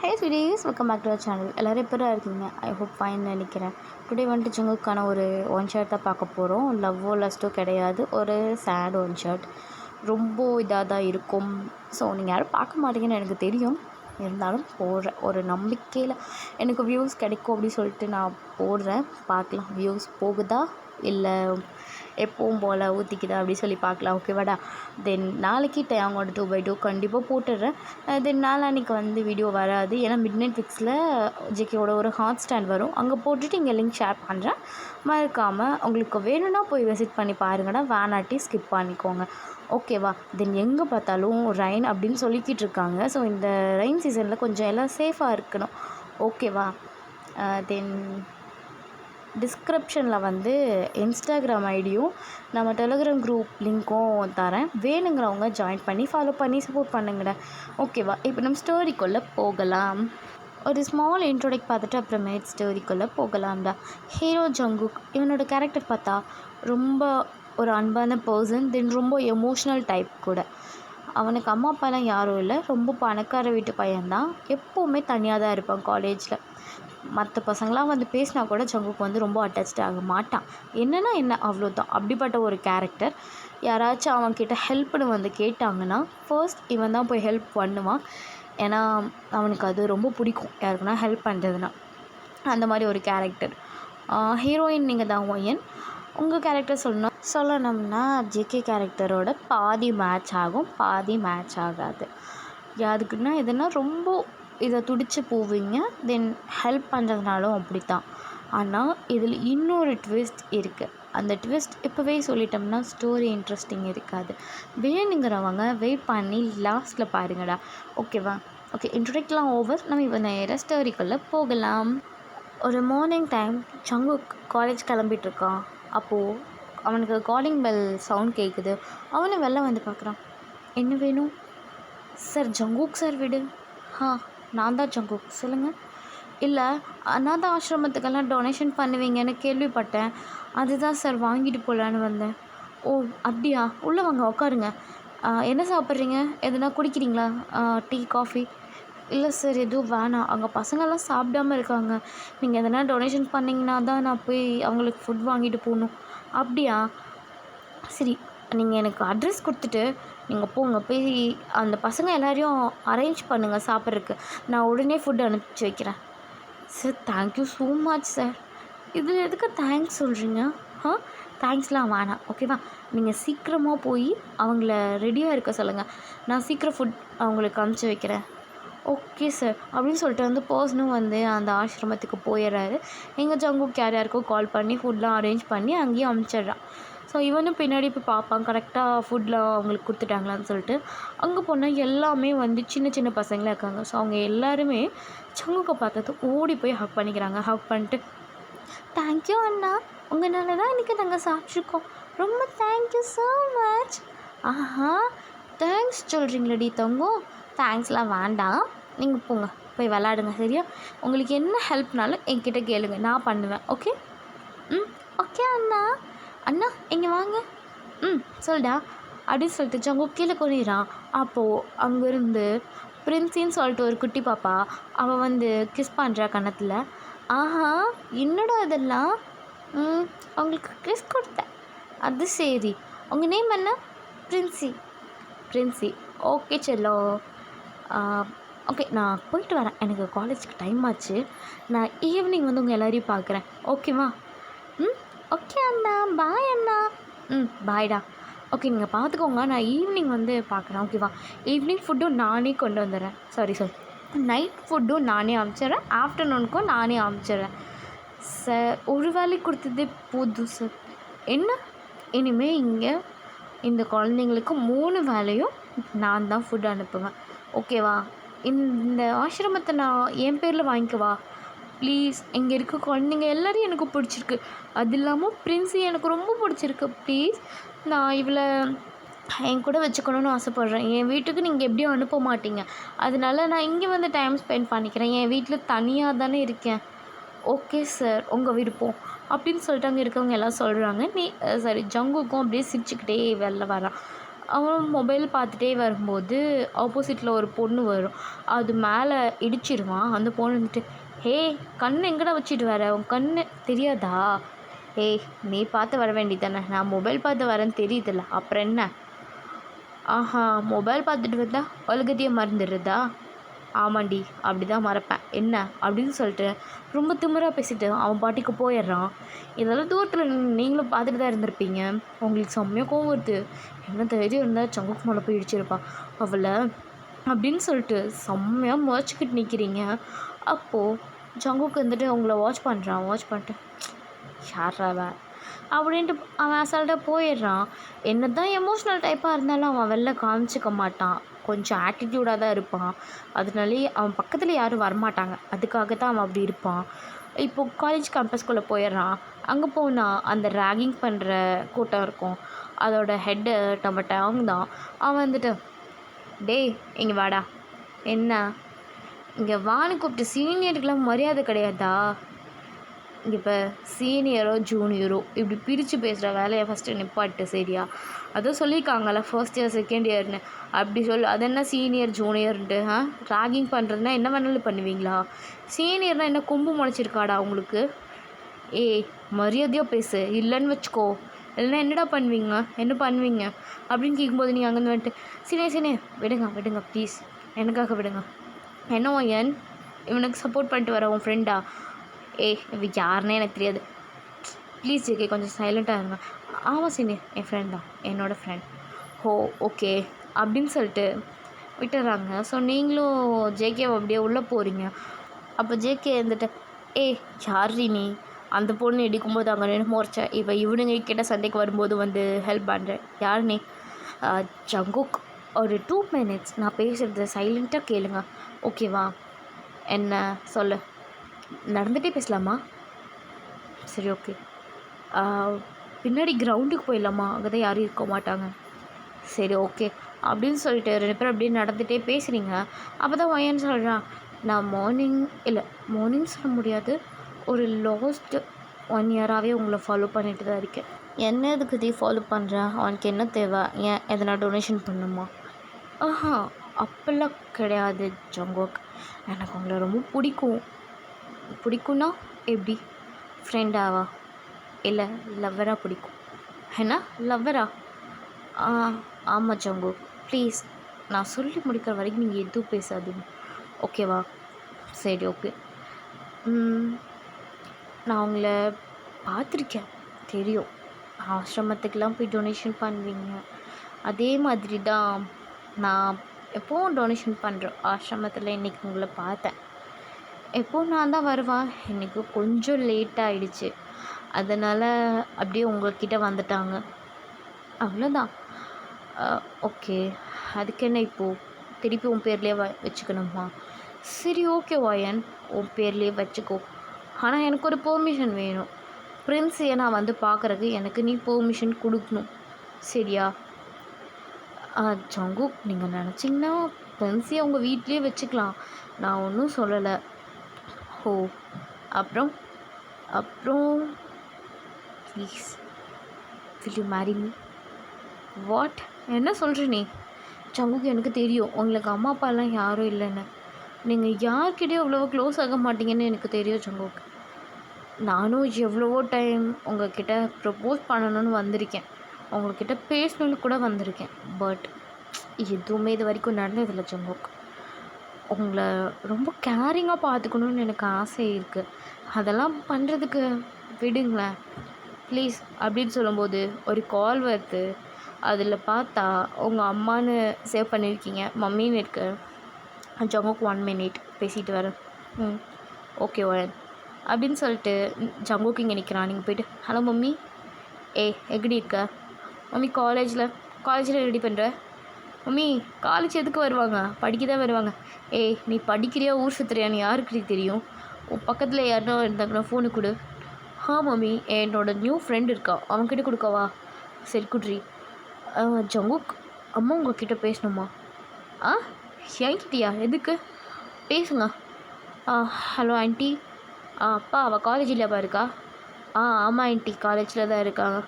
Hey sweeties, welcome back to our channel. எல்லோரும் எப்போ இருக்கீங்க? ஐ ஹோப் ஃபைன் நினைக்கிறேன். டுடே வந்துட்டு ஜங்குக்கான ஒரு ஒன் ஷர்ட் தான் பார்க்க போகிறோம். லவ்வோ லஸ்ட்டோ கிடையாது, ஒரு சேட் ஒன் ஷர்ட். ரொம்ப இதாக தான் இருக்கும். ஸோ நீங்கள் யாரும் பார்க்க மாட்டீங்கன்னு எனக்கு தெரியும், இருந்தாலும் போடுறேன். ஒரு நம்பிக்கையில் எனக்கு வியூஸ் கிடைக்கும் அப்படின்னு சொல்லிட்டு நான் போடுறேன். பார்க்கலாம் வியூஸ் போகுதா இல்லை எப்பவும் போல் ஊற்றிக்குதா அப்படின்னு சொல்லி பார்க்கலாம். ஓகேவாடா? தென் நாளைக்கு டேங்கோட 2x2 கண்டிப்பாக போட்டுடுறேன். தென் நாளான்னைக்கு வந்து வீடியோ வராது, ஏன்னா மிட் நைட் ஃபிக்ஸில் ஜேகேவோட ஒரு ஹாட் ஸ்டாண்ட் வரும், அங்கே போட்டுட்டு இங்கே லிங்க் ஷேர் பண்ணுறேன். மறக்காமல் உங்களுக்கு வேணும்னா போய் விசிட் பண்ணி பாருங்கடா, வேணாட்டி ஸ்கிப் பண்ணிக்கோங்க. ஓகேவா? தென் எங்கே பார்த்தாலும் ரெயின் அப்படின்னு சொல்லிக்கிட்டு இருக்காங்க. ஸோ இந்த ரெயின் சீசனில் கொஞ்சம் எல்லாம் சேஃபாக இருக்கணும். ஓகேவா? தென் டிஸ்கிரிப்ஷனில் வந்து இன்ஸ்டாகிராம் ஐடியும் நம்ம டெலிகிராம் குரூப் லிங்க்கும் தரேன். வேணுங்கிறவங்க ஜாயின் பண்ணி ஃபாலோ பண்ணி சப்போர்ட் பண்ணுங்கடா. ஓகேவா? இப்போ நம்ம ஸ்டோரிக்குள்ளே போகலாம். ஒரு ஸ்மால் இன்ட்ரோடக்ட் பார்த்துட்டு அப்புறமேட் ஸ்டோரிக்குள்ளே போகலாம்டா. ஹீரோ ஜங்குக், இவனோட கேரக்டர் பார்த்தா ரொம்ப ஒரு அன்பான பர்சன். தென் ரொம்ப எமோஷ்னல் டைப் கூட. அவனுக்கு அம்மா அப்பாலாம் யாரும் இல்லை, ரொம்ப பணக்கார வீட்டு பையன்தான். எப்போவுமே தனியாக தான் இருப்பான். காலேஜில் மற்ற பசங்களாம் வந்து பேசினா கூட ஜங்குக்கு வந்து ரொம்ப அட்டாச்சாக ஆக மாட்டான். என்னென்னா என்ன, அவ்வளோதான். அப்படிப்பட்ட ஒரு கேரக்டர். யாராச்சும் அவன்கிட்ட ஹெல்ப்னு வந்து கேட்டாங்கன்னா ஃபர்ஸ்ட் இவன் தான் போய் ஹெல்ப் பண்ணுவான். ஏன்னா அவனுக்கு அது ரொம்ப பிடிக்கும், யாருக்குன்னா ஹெல்ப் பண்ணுறதுனா. அந்த மாதிரி ஒரு கேரக்டர். ஹீரோயின் நீங்கள் தான் ஒயன். உங்கள் கேரக்டர் சொல்லணும்னா ஜேகே கேரக்டரோட பாதி மேட்ச் ஆகும், பாதி மேட்ச் ஆகாது. யாருக்குன்னா எதுனா ரொம்ப இதை துடிச்சு போவீங்க. தென் ஹெல்ப் பண்ணுறதுனாலும் அப்படி தான். ஆனால் இதில் இன்னொரு ட்விஸ்ட் இருக்குது. அந்த ட்விஸ்ட் இப்போவே சொல்லிட்டோம்னா ஸ்டோரி இன்ட்ரெஸ்டிங் இருக்காது. வேணுங்கிறவங்க வெயிட் பண்ணி லாஸ்ட்டில் பாருங்கடா. ஓகேவா? ஓகே, இன்ட்ரோடக்ட்லாம் ஓவர். நம்ம இப்போ நேராக ஸ்டோரிக்குள்ளே போகலாம். ஒரு மார்னிங் டைம் ஜங்குக் காலேஜ் கிளம்பிட்டுருக்கான். அப்போது அவனுக்கு காலிங் பெல் சவுண்ட் கேட்குது. அவனும் வெளில வந்து பார்க்குறான். என்ன வேணும் சார்? ஜங்குக் சார் வீடு. நான் தான் ஜங்குக், சொல்லுங்கள். இல்லை, அநாத ஆசிரமத்துக்கெல்லாம் டொனேஷன் பண்ணுவீங்கன்னு கேள்விப்பட்டேன், அதுதான் சார் வாங்கிட்டு போகலான்னு வந்தேன். ஓ அப்படியா? உள்ளே வாங்க, உட்காருங்க. என்ன சாப்பிட்றீங்க? எதுனா குடிக்கிறீங்களா? Tea, coffee? இல்லை சார், எதுவும் வேணாம். அங்கே பசங்கள்லாம் சாப்பிடாமல் இருக்காங்க. நீங்கள் எதனா டொனேஷன் பண்ணிங்கன்னா தான் நான் போய் அவங்களுக்கு ஃபுட் வாங்கிட்டு போகணும். அப்படியா? சரி, நீங்கள் எனக்கு அட்ரஸ் கொடுத்துட்டு நீங்கள் போங்க. போய் அந்த பசங்க எல்லோரையும் அரேஞ்ச் பண்ணுங்கள் சாப்பிட்றதுக்கு. நான் உடனே ஃபுட் அனுப்பிச்சி வைக்கிறேன். Sir, thank you so much sir. இதில் எதுக்கு தேங்க்ஸ் சொல்கிறீங்க? தேங்க்ஸ்லாம் வேணாம், ஓகேவா? நீங்கள் சீக்கிரமாக போய் அவங்கள ரெடியாக இருக்க சொல்லுங்கள். நான் சீக்கிரம் ஃபுட் அவங்களுக்கு அனுப்பிச்சி வைக்கிறேன். ஓகே சார் அப்படின்னு சொல்லிட்டு வந்து பர்சனும் வந்து அந்த ஆசிரமத்துக்கு போயிடுறாரு. எங்கள் ஜங்குக்கு யாருக்கோ கால் பண்ணி ஃபுட்லாம் அரேஞ்ச் பண்ணி அங்கேயும் அனுப்பிச்சிட்றான். ஸோ இவனும் பின்னாடி போய் பார்ப்பான், கரெக்டாக ஃபுட்லாம் அவங்களுக்கு கொடுத்துட்டாங்களான்னு சொல்லிட்டு. அங்கே போனால் எல்லாமே வந்து சின்ன சின்ன பசங்களாக இருக்காங்க. ஸோ அவங்க எல்லாருமே ஜங்குக்கை பார்த்தது ஓடி போய் ஹக் பண்ணிக்கிறாங்க. ஹக் பண்ணிட்டு, தேங்க்யூ அண்ணா, உங்களால தான் இன்றைக்கி நாங்கள் சாப்பிட்ருக்கோம், ரொம்ப தேங்க்யூ ஸோ மச். ஆஹா, தேங்க்ஸ் சொல்கிறீங்களடி தங்கம்? தேங்க்ஸ்லாம் வேண்டாம், நீங்கள் போங்க, போய் விளாடுங்க, சரியா? உங்களுக்கு என்ன ஹெல்ப்னாலும் என்கிட்ட கேளுங்க, நான் பண்ணுவேன். ஓகே? ஓகே அண்ணா. அண்ணா இங்கே வாங்க. சொல்டா அப்படின்னு சொல்லிட்டு ஜங்குக் கீழே குனிறான். அப்போது அங்கேருந்து பிரின்ஸின்னு சொல்லிட்டு ஒரு குட்டி பாப்பா, அவள் வந்து கிஸ் பண்ணுறா கன்னத்தில். ஆஹா, என்னடா இதெல்லாம்? அவங்களுக்கு கிஸ் கொடுத்தேன். அது சரி, உங்கள் நேம் என்ன? பிரின்சி. Okay Cello. ஓகே, நான் போயிட்டு வரேன், எனக்கு காலேஜுக்கு டைம் ஆச்சு. நான் ஈவினிங் வந்து உங்கள் எல்லோரையும் பார்க்குறேன், ஓகேவா? ஓகே அண்ணா, பாய் அண்ணா. பாய்டா. ஓகே, நீங்கள் பார்த்துக்கோங்க, நான் ஈவினிங் வந்து பார்க்குறேன், ஓகேவா? ஈவினிங் ஃபுட்டும் நானே கொண்டு வந்துடுறேன். சாரி, நைட் ஃபுட்டும் நானே அனுப்பிச்சிட்றேன், ஆஃப்டர்நூனுக்கும் நானே அனுப்பிச்சிட்றேன். சார், ஒரு வேலைக்கு கொடுத்ததே போதும் சார். என்ன, இனிமேல் இங்கே இந்த குழந்தைங்களுக்கு 3 வேலையும் நான் தான் ஃபுட் அனுப்புவேன், ஓகேவா? இந்த ஆசிரமத்தை நான் என் பேரில் வாங்கிக்கவா ப்ளீஸ்? இங்கே இருக்க குழந்தைங்க எல்லோரும் எனக்கு பிடிச்சிருக்கு, அது இல்லாமல் பிரின்ஸி எனக்கு ரொம்ப பிடிச்சிருக்கு. ப்ளீஸ், நான் இவளை என் கூட வச்சுக்கணுன்னு ஆசைப்பட்றேன். என் வீட்டுக்கு நீங்கள் எப்படியும் அனுப்ப மாட்டீங்க, அதனால நான் இங்கே வந்து டைம் ஸ்பெண்ட் பண்ணிக்கிறேன். என் வீட்டில் தனியாக தானே இருக்கேன். ஓகே சார், உங்கள் விருப்பம் அப்படின்னு சொல்லிட்டு அங்கே இருக்கவங்க எல்லாம் சொல்கிறாங்க. ஜங்குக்கும் அப்படியே சிரிச்சுக்கிட்டே வெளில வரான். அவன் மொபைல் பார்த்துட்டே வரும்போது ஆப்போசிட்டில் ஒரு பொண்ணு வரும். அது மேலே இடிச்சிருவான். அந்த பொண்ணு வந்துட்டு, "ஏய் கண் எங்கடா வச்சுட்டு வர? உன் கண் தெரியாதா? ஏய் நீ பார்த்து வர வேண்டியது தானே, நான் மொபைல் பார்த்து வரேன்னு தெரியுதுல்ல, அப்புறம் என்ன? ஆஹா மொபைல் பார்த்துட்டு வந்தா அழுகதையே மறந்துடுறதா? ஆமாண்டி அப்படி தான் மறப்பேன் என்ன?" அப்படின்னு சொல்லிட்டு ரொம்ப திமிராக பேசிட்டு அவன் பாட்டிக்கு போயிடுறான். இதெல்லாம் தூரத்தில் நீங்களும் பார்த்துட்டு தான் இருந்திருப்பீங்க. உங்களுக்கு செம்மையாக கோவம் வருது. என்ன தைரியம் இருந்தால் சங்குக்கு மேலே போய் இடிச்சிருப்பா அவளை அப்படின்னு சொல்லிட்டு செம்மையாக முறைச்சிக்கிட்டு நிற்கிறீங்க. அப்போது ஜங்குக்கு வந்துட்டு அவங்கள வாட்ச் பண்ணுறான். வாட்ச் பண்ணிட்டு, யாரா அவன் அப்படின்ட்டு அவன் அசால்ட்டாக போயிடுறான். என்ன தான் எமோஷ்னல் டைப்பாக இருந்தாலும் அவன் வெளில காமிச்சிக்க மாட்டான். கொஞ்சம் ஆட்டிடியூடாக தான் இருப்பான். அதனாலே அவன் பக்கத்தில் யாரும் வரமாட்டாங்க. அதுக்காக தான் அவன் அப்படி இருப்பான். இப்போது காலேஜ் கேம்பஸ்குள்ளே போயிடுறான். அங்கே போனால் அந்த ரேகிங் பண்ணுற கூட்டம் இருக்கும். அதோட ஹெட்டு நம்ம டாங் தான். அவன் வந்துட்டு, டேய் இங்கே வாடா. என்ன இங்கே வான்னு கூப்பிட்டு சீனியருக்கெலாம் மரியாதை கிடையாதா? இங்கே இப்போ சீனியரோ ஜூனியரோ இப்படி பிரித்து பேசுகிற வேலையை ஃபஸ்ட்டு நிப்பாட்டு சரியா? அதுவும் சொல்லியிருக்காங்கல்ல ஃபர்ஸ்ட் இயர் செகண்ட் இயர்னு. அப்படி அது என்ன சீனியர் ஜூனியர்ன்ட்டு? ராகிங் பண்ணுறதுனா என்ன வேணாலும் பண்ணுவீங்களா? சீனியர்னால் என்ன கொம்பு முளைச்சிருக்காடா உங்களுக்கு? ஏய் மரியாதையாக பேசு, இல்லைன்னு வச்சுக்கோ. இல்லைன்னா என்னடா பண்ணுவீங்க? என்ன பண்ணுவீங்க அப்படின்னு கேட்கும்போது நீங்கள் அங்கேருந்து வந்துட்டு, சீனியர் விடுங்க ப்ளீஸ், எனக்காக விடுங்க. என்ன என் இவனுக்கு சப்போர்ட் பண்ணிட்டு வர உன் ஃப்ரெண்டா? ஏய் இவ யாருன்னே எனக்கு தெரியாது, ப்ளீஸ் ஜேகே கொஞ்சம் சைலண்ட்டாக இருங்க. ஆமாம் சீனியர், என் ஃப்ரெண்ட் தான், என்னோடய ஃப்ரெண்ட். ஓ ஓகே அப்படின்னு சொல்லிட்டு விட்டுறாங்க. ஸோ நீங்களும் ஜேகேவை அப்படியே உள்ளே போகிறீங்க. அப்போ ஜேகே இருந்துட்டு, ஏய் யார்ரி நீ? அந்த பொண்ணு இடிக்கும்போது அங்கே நின்று முறைச்ச, இப்போ இவனுங்க கிட்ட சண்டைக்கு வரும்போது வந்து ஹெல்ப் பண்ணுறேன், யார் நீ? ஜங்குக், ஒரு 2 minutes நான் பேசுகிறது சைலண்ட்டாக கேளுங்க ஓகேவா? என்ன சொல்லு. நடந்துகிட்டே பேசலாமா? சரி ஓகே. பின்னாடி கிரவுண்டுக்கு போயிடலாமா? அங்கே தான் யாரும் இருக்க மாட்டாங்க. சரி ஓகே அப்படின்னு சொல்லிட்டு 2 பேரும் அப்படியே நடந்துகிட்டே பேசுகிறீங்க. அப்போ தான் ஒயன்னு சொல்கிறான், நான் மார்னிங் சொல்ல முடியாது, ஒரு லாஸ்ட் 1 இயராகவே உங்களை ஃபாலோ பண்ணிட்டு தான் இருக்கேன். என்ன எதுக்கு நீ ஃபாலோ பண்ணுறேன்? அவனுக்கு என்ன தேவை? ஏன் எதனா டொனேஷன் பண்ணுமா? ஆஹா அப்பெல்லாம் கிடையாது ஜங்குக், எனக்கு உங்களை ரொம்ப பிடிக்கும்னா எப்படி? ஃப்ரெண்டாவா இல்லை லவ்வராக பிடிக்கும்? என்ன லவ்வரா? ஆமாம் ஜங்கு, ப்ளீஸ் நான் சொல்லி முடிக்கிற வரைக்கும் நீங்கள் எதுவும் பேசாதீங்க ஓகேவா? சரி ஓகே. நான் உங்களை பார்த்துருக்கேன், தெரியும். ஆசிரமத்துக்கெலாம் போய் டொனேஷன் பண்ணுவீங்க. அதே மாதிரி தான் நான் எப்போவும் டொனேஷன் பண்ணுறேன் ஆசிரமத்தில். இன்றைக்கி உங்களை பார்த்தேன். எப்போது நான் தான் வருவேன், இன்றைக்கி கொஞ்சம் லேட்டாகிடுச்சு, அதனால் அப்படியே உங்கள்கிட்ட வந்துட்டாங்க, அவ்வளோதான். ஓகே, அதுக்கு என்ன இப்போது திருப்பி உன் பேர்லேயே வச்சுக்கணுமா? சரி ஓகே வாயன், உன் பேர்லேயே வச்சுக்கோ. ஆனால் எனக்கு ஒரு பெர்மிஷன் வேணும். பிரின்ஸையை நான் வந்து பார்க்குறதுக்கு எனக்கு நீ பெர்மிஷன் கொடுக்கணும் சரியா? ஜங்குக், நீங்கள் நினச்சிங்கன்னா பிரின்ஸையை உங்கள் வீட்லேயே வச்சுக்கலாம், நான் ஒன்றும் சொல்லலை. ஓ அப்புறம் please will you marry me? What? என்ன சொல்கிற நீ? ஜங்குக்கு, எனக்கு தெரியும் உங்களுக்கு அம்மா அப்பாலாம் யாரும் இல்லைன்னு. நீங்கள் யார்கிட்டையும் அவ்வளோ க்ளோஸ் ஆக மாட்டீங்கன்னு எனக்கு தெரியும் ஜங்குக். நானும் எவ்வளவோ டைம் உங்கள்கிட்ட ப்ரப்போஸ் பண்ணணும்னு வந்திருக்கேன், உங்கள்கிட்ட பேசணுன்னு கூட வந்திருக்கேன். பட் எதுவுமே இது வரைக்கும் நடந்ததில்லை ஜங்குக். உங்களை ரொம்ப கேரிங்காக பார்த்துக்கணுன்னு எனக்கு ஆசை இருக்குது, அதெல்லாம் பண்ணுறதுக்கு விடுங்களேன் ப்ளீஸ் அப்படின்னு சொல்லும்போது ஒரு கால் வருது. அதில் பார்த்தா உங்கள் அம்மானு சேவ் பண்ணியிருக்கீங்க, மம்மின்னு இருக்கு. ஜங்குக் 1 minute பேசிட்டு வரேன். ஓகே வரேன் அப்படின்னு சொல்லிட்டு ஜங்குக் இங்கே நிற்கிறான். நீங்கள் போய்ட்டு, ஹலோ மம்மி, எப்படி இருக்க மம்மி? காலேஜில் ரெடி பண்ணுற மம்மி? காலேஜ் எதுக்கு வருவாங்க? படிக்க தான் வருவாங்க. நீ படிக்கிறியா ஊர் சுற்றுறியான்னு யாருக்கு தெரியும்? உன் பக்கத்தில் யாருன்னா இருந்தாங்கன்னா ஃபோனு கொடு. மம்மி, என்னோட நியூ ஃப்ரெண்ட் இருக்கா, அவன்கிட்ட கொடுக்கவா? சரி குட்ரி. ஜங்குக், அம்மா உங்ககிட்ட பேசணுமா? என்கிட்டயா? எதுக்கு? பேசுங்க. Hello aunty. அப்பா, அவள் காலேஜ் இல்லையாப்பா இருக்கா? ஆமாம் ஆண்டி, காலேஜில் தான் இருக்காங்க.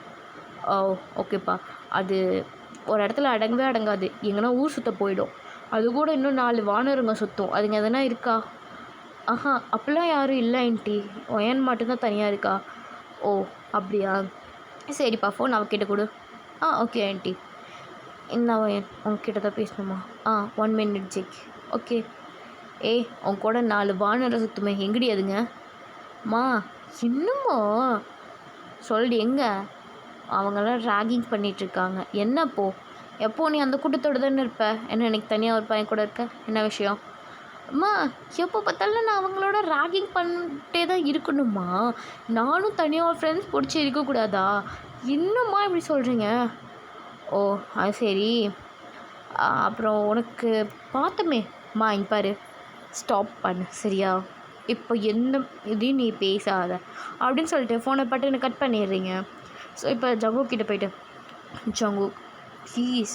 ஓகேப்பா, அது ஒரு இடத்துல அடங்கவே அடங்காது, எங்கன்னா ஊர் சுற்ற போயிடும். அது கூட இன்னும் 4 வானருங்க சுற்றும். அதுங்க எதனா இருக்கா? ஆஹா, அப்படிலாம் யாரும் இல்லை ஆண்டி. ஒயன் மட்டும்தான் தனியாக இருக்கா. ஓ அப்படியா, சரிப்பா, ஃபோன் அவகிட்ட கொடு. Okay aunty. என்ன ஒயன், உங்ககிட்ட தான் பேசணுமா? 1 மினிட் ஜெக். ஓகே. ஏய், உன் கூட 4 வானரை சுற்றுமே, எங்கடி அதுங்க? மா இன்னுமா சொல்டி, எங்கே? அவங்களாம் ராகிங் பண்ணிகிட்ருக்காங்க. என்னப்போ? எப்போ நீ அந்த கூட்டத்தோடு தானே இருப்ப, என்ன இன்னைக்கு தனியாக ஒரு பையன் கூட இருக்க, என்ன விஷயம்? அம்மா, எப்போ பார்த்தாலும் நான் அவங்களோட ராகிங் பண்ணிட்டே தான் இருக்கணுமா? நானும் தனியாக ஒரு ஃப்ரெண்ட்ஸ் பிடிச்சி இருக்கக்கூடாதா? இன்னும்மா இப்படி சொல்கிறீங்க? ஓ அது சரி. அப்புறம் உனக்கு பார்த்தோமே. இங்க பாரு, ஸ்டாப் பண்ணு சரியா? இப்போ எந்த இதையும் நீ பேசாத அப்படின்னு சொல்லிட்டு ஃபோனை பட்டு எனக்கு கட் பண்ணிடுறீங்க. ஸோ இப்போ ஜங்குக் கிட்டே போய்ட்டு, ஜங்குக் ப்ளீஸ்,